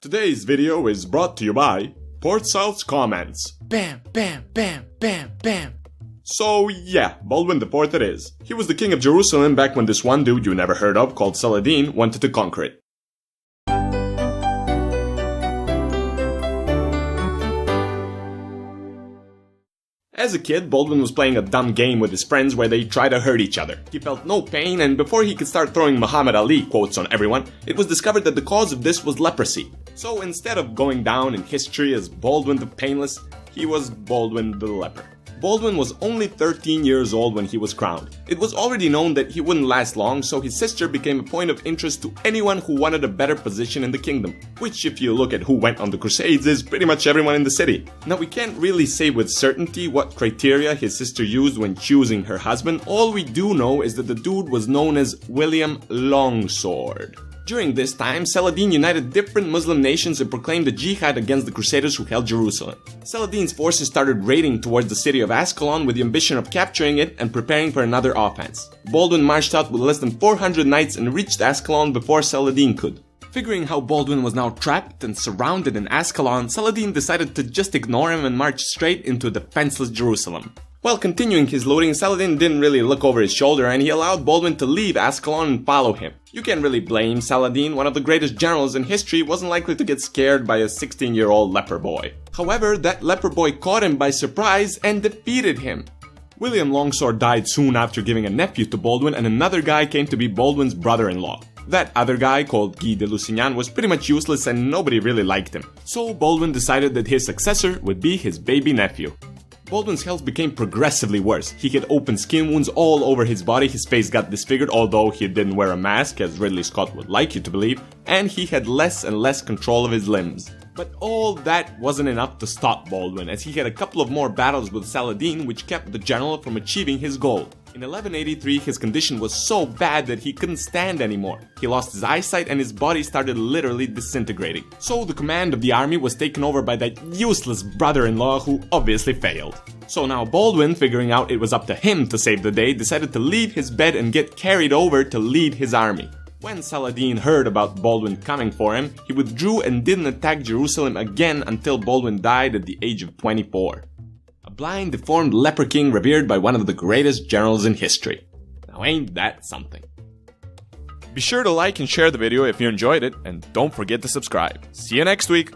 Today's video is brought to you by Port South's comments. Bam, bam, bam, bam, bam. So yeah, Baldwin IV it is. He was the king of Jerusalem back when this one dude you never heard of called Saladin wanted to conquer it. As a kid, Baldwin was playing a dumb game with his friends where they tried to hurt each other. He felt no pain, and before he could start throwing Muhammad Ali quotes on everyone, it was discovered that the cause of this was leprosy. So instead of going down in history as Baldwin the Painless, he was Baldwin the Leper. Baldwin was only 13 years old when he was crowned. It was already known that he wouldn't last long, so his sister became a point of interest to anyone who wanted a better position in the kingdom. Which, if you look at who went on the Crusades, is pretty much everyone in the city. Now, we can't really say with certainty what criteria his sister used when choosing her husband. All we do know is that the dude was known as William Longsword. During this time, Saladin united different Muslim nations and proclaimed a jihad against the crusaders who held Jerusalem. Saladin's forces started raiding towards the city of Ascalon with the ambition of capturing it and preparing for another offense. Baldwin marched out with less than 400 knights and reached Ascalon before Saladin could. Figuring how Baldwin was now trapped and surrounded in Ascalon, Saladin decided to just ignore him and march straight into defenseless Jerusalem. While continuing his looting, Saladin didn't really look over his shoulder and he allowed Baldwin to leave Ascalon and follow him. You can't really blame Saladin. One of the greatest generals in history wasn't likely to get scared by a 16-year-old leper boy. However, that leper boy caught him by surprise and defeated him. William Longsword died soon after giving a nephew to Baldwin, and another guy came to be Baldwin's brother-in-law. That other guy, called Guy de Lusignan, was pretty much useless and nobody really liked him. So Baldwin decided that his successor would be his baby nephew. Baldwin's health became progressively worse. He had open skin wounds all over his body, his face got disfigured, although he didn't wear a mask, as Ridley Scott would like you to believe, and he had less and less control of his limbs. But all that wasn't enough to stop Baldwin, as he had a couple of more battles with Saladin which kept the general from achieving his goal. In 1183, his condition was so bad that he couldn't stand anymore. He lost his eyesight and his body started literally disintegrating. So the command of the army was taken over by that useless brother-in-law who obviously failed. So now Baldwin, figuring out it was up to him to save the day, decided to leave his bed and get carried over to lead his army. When Saladin heard about Baldwin coming for him, he withdrew and didn't attack Jerusalem again until Baldwin died at the age of 24. A blind, deformed leper king revered by one of the greatest generals in history. Now ain't that something? Be sure to like and share the video if you enjoyed it, and don't forget to subscribe. See you next week!